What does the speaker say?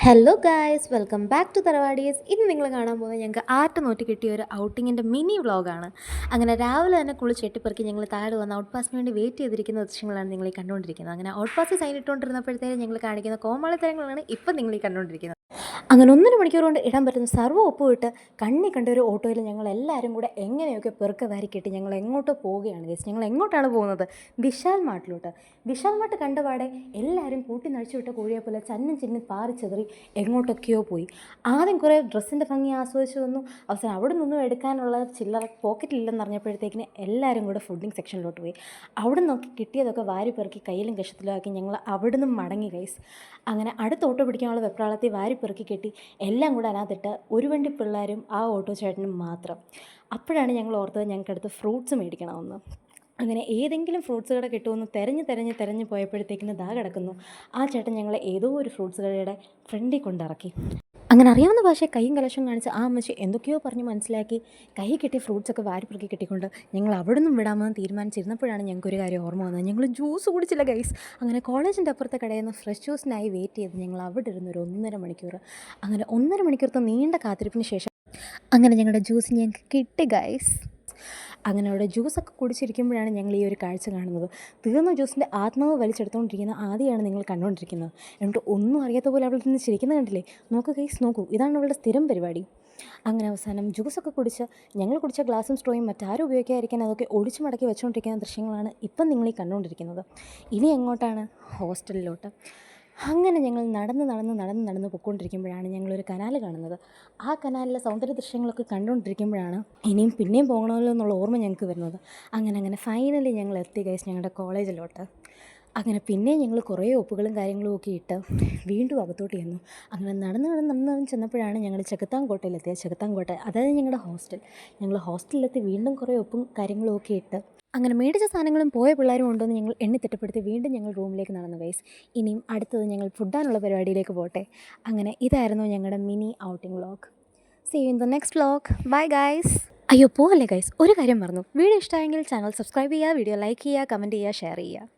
Hello guys, welcome back to Tharavadees. ഇന്ന് നിങ്ങൾ കാണാൻ പോകുന്നത് ഞങ്ങൾക്ക് ആറ്റ നോറ്റ് കിട്ടിയ ഒരു ഔട്ടിങ്ങിൻ്റെ മിനി വ്ളോഗാണ്. അങ്ങനെ രാവിലെ തന്നെ കുളിച്ച് എട്ടിപ്പെറുക്കി ഞങ്ങൾ താഴെ വന്ന് ഔട്ട് പാസിന് വേണ്ടി വെയിറ്റ് ചെയ്തിരിക്കുന്ന ദൃശ്യങ്ങളാണ് നിങ്ങൾ ഈ കണ്ടുകൊണ്ടിരിക്കുന്നത്. അങ്ങനെ ഔട്ട് പാസ് സൈൻ ഇട്ടുകൊണ്ടിരുന്നപ്പോഴത്തേക്കും ഞങ്ങൾ കാണിക്കുന്ന കോമാളിത്തരങ്ങളാണ് ഇപ്പം നിങ്ങൾ ഈ കണ്ടുകൊണ്ടിരിക്കുന്നത്. അങ്ങനെ 1.5 മണിക്കൂർ കൊണ്ട് ഇടാൻ പറ്റുന്ന സർവ്വ ഒപ്പുവിട്ട് കണ്ണി കണ്ട ഒരു ഓട്ടോയിൽ ഞങ്ങൾ എല്ലാവരും കൂടെ എങ്ങനെയൊക്കെ പെറുക്ക വാരിക്കെട്ടി ഞങ്ങൾ എങ്ങോട്ടോ പോവുകയാണ് ഗൈസ്. ഞങ്ങൾ എങ്ങോട്ടാണ് പോകുന്നത്? വിശാൽ മാർട്ടിലോട്ട്. വിശാൽ മാർട്ട് കണ്ടപാടെ എല്ലാവരും കൂട്ടി നഴിച്ചു വിട്ട കോഴിയെ പോലെ ചന്നും ചിന്നും പാറി ചെതറി എങ്ങോട്ടൊക്കെയോ പോയി. ആദ്യം കുറേ ഡ്രസ്സിൻ്റെ ഭംഗി ആസ്വദിച്ചു വന്നു. അവസാനം അവിടെ നിന്നും എടുക്കാനുള്ള ചില്ലറ പോക്കറ്റിലില്ലെന്ന് അറിഞ്ഞപ്പോഴത്തേക്കിന് എല്ലാവരും കൂടെ ഫുഡിങ് സെക്ഷനിലോട്ട് പോയി. അവിടെ നോക്കി കിട്ടിയതൊക്കെ വാരി പെറുക്കി കയ്യിലും കഷത്തിലും ആക്കി ഞങ്ങൾ അവിടെ നിന്നും മടങ്ങി ഗൈസ്. അങ്ങനെ അടുത്ത ഓട്ടോ പിടിക്കാനുള്ള വെപ്രാളത്തിൽ വാരി പെറുക്കി കെട്ടി എല്ലാം കൂടെ അതിനകത്തിട്ട് ഒരു വണ്ടി പിള്ളേരും ആ ഓട്ടോ ചേട്ടനും മാത്രം. അപ്പോഴാണ് ഞങ്ങൾ ഓർത്തത് ഞങ്ങൾക്കടുത്ത് ഫ്രൂട്ട്സ് മേടിക്കണമെന്ന്. അങ്ങനെ ഏതെങ്കിലും ഫ്രൂട്ട്സ് കട കിട്ടുമെന്ന് തിരഞ്ഞ് പോയപ്പോഴത്തേക്കിന് ദാ കിടക്കുന്നു. ആ ചേട്ടൻ ഞങ്ങളെ ഏതോ ഒരു ഫ്രൂട്ട്സ് കടയുടെ ഫ്രണ്ടിൽ കൊണ്ടിറക്കി. അങ്ങനെ അറിയാവുന്ന ഭാഷയെ കൈയും കലശം കാണിച്ച് ആ അമ്മച്ചി എന്തൊക്കെയോ പറഞ്ഞ് മനസ്സിലാക്കി കൈ കെട്ടിയ ഫ്രൂട്ട്സൊക്കെ വാരിപ്പെറുക്കി കെട്ടിക്കൊണ്ട് ഞങ്ങൾ അവിടെ നിന്നും വിടാമെന്ന് തീരുമാനിച്ചിരുന്നപ്പോഴാണ് ഞങ്ങൾക്കൊരു കാര്യം ഓർമ്മ വന്നത്. ഞങ്ങൾ ജ്യൂസ് കുടിച്ചില്ല ഗൈസ്. അങ്ങനെ കോളേജിൻ്റെ അപ്പുറത്തെ കടയിൽ നിന്ന് ഫ്രഷ് ജ്യൂസിനായി വെയിറ്റ് ചെയ്ത് ഞങ്ങൾ അവിടെ ഇരുന്ന് ഒരു 1.5 മണിക്കൂർ. അങ്ങനെ 1.5 മണിക്കൂറത്തെ നീണ്ട കാത്തിരിപ്പിന് ശേഷം അങ്ങനെ ഞങ്ങളുടെ ജ്യൂസ് ഞങ്ങൾക്ക് കിട്ടി ഗൈസ്. അങ്ങനെ അവിടെ ജ്യൂസൊക്കെ കുടിച്ചിരിക്കുമ്പോഴാണ് ഞങ്ങൾ ഈ ഒരു കാഴ്ച കാണുന്നത്. തീർന്ന ജ്യൂസിൻ്റെ ആത്മാവ് വലിച്ചെടുത്തുകൊണ്ടിരിക്കുന്ന ആദ്യമാണ് നിങ്ങൾ കണ്ടുകൊണ്ടിരിക്കുന്നത്. എന്നിട്ട് ഒന്നും അറിയാത്ത പോലെ അവളിൽ നിന്ന് ചിരിക്കുന്നത് കണ്ടില്ലേ? നോക്കൂ ഗൈസ്, നോക്കൂ, ഇതാണ് അവളുടെ സ്ഥിരം പരിപാടി. അങ്ങനെ അവസാനം ജ്യൂസൊക്കെ കുടിച്ച് ഞങ്ങൾ കുടിച്ച ഗ്ലാസും സ്ട്രോയും മറ്റാരും ഉപയോഗിക്കാതിരിക്കാൻ അതൊക്കെ ഒടിച്ചു മടക്കി വെച്ചുകൊണ്ടിരിക്കുന്ന ദൃശ്യങ്ങളാണ് ഇപ്പം നിങ്ങൾ ഈ കണ്ടുകൊണ്ടിരിക്കുന്നത്. ഇനി എങ്ങോട്ടാണ്? ഹോസ്റ്റലിലോട്ട്. അങ്ങനെ ഞങ്ങൾ നടന്ന് പൊയ്ക്കൊണ്ടിരിക്കുമ്പോഴാണ് ഞങ്ങളൊരു കനാൽ കാണുന്നത്. ആ കനാലിലെ സൗന്ദര്യ ദൃശ്യങ്ങളൊക്കെ കണ്ടുകൊണ്ടിരിക്കുമ്പോഴാണ് ഇനിയും പിന്നെയും പോകണമല്ലോ എന്നുള്ള ഓർമ്മ ഞങ്ങൾക്ക് വരുന്നത്. അങ്ങനെ ഫൈനലി ഞങ്ങൾ എത്തി ഗൈസ് ഞങ്ങളുടെ കോളേജിലോട്ട്. അങ്ങനെ പിന്നെ ഞങ്ങൾ കുറേ ഒപ്പുകളും കാര്യങ്ങളും ഒക്കെ ഇട്ട് വീണ്ടും അകത്തോട്ട് ചെന്നു. അങ്ങനെ നടന്ന് ചെന്നപ്പോഴാണ് ഞങ്ങൾ ചെകുത്താൻകോട്ടയിലെത്തിയത്. ചെകുത്താൻകോട്ട അതായത് ഞങ്ങളുടെ ഹോസ്റ്റൽ. ഞങ്ങൾ ഹോസ്റ്റലിലെത്തി വീണ്ടും കുറേ ഒപ്പും കാര്യങ്ങളും ഒക്കെ ഇട്ട് അങ്ങനെ മേടിച്ച സാധനങ്ങളും പോയ പിള്ളേരും ഉണ്ടോയെന്ന് ഞങ്ങൾ എണ്ണി തിട്ടപ്പെടുത്തി വീണ്ടും ഞങ്ങൾ റൂമിലേക്ക് നടന്നു ഗൈസ്. ഇനിയും അടുത്തത് ഞങ്ങൾ ഫുഡാനുള്ള പരിപാടിയിലേക്ക് പോട്ടെ. അങ്ങനെ ഇതായിരുന്നു ഞങ്ങളുടെ mini outing vlog. See you in the next vlog. Bye guys. അയ്യോ പോകല്ലേ ഗൈസ്, ഒരു കാര്യം പറഞ്ഞു. വീഡിയോ ഇഷ്ടമായെങ്കിൽ ചാനൽ സബ്സ്ക്രൈബ് ചെയ്യുക, വീഡിയോ ലൈക്ക് ചെയ്യുക, കമൻറ്റ് ചെയ്യുക, ഷെയർ ചെയ്യുക.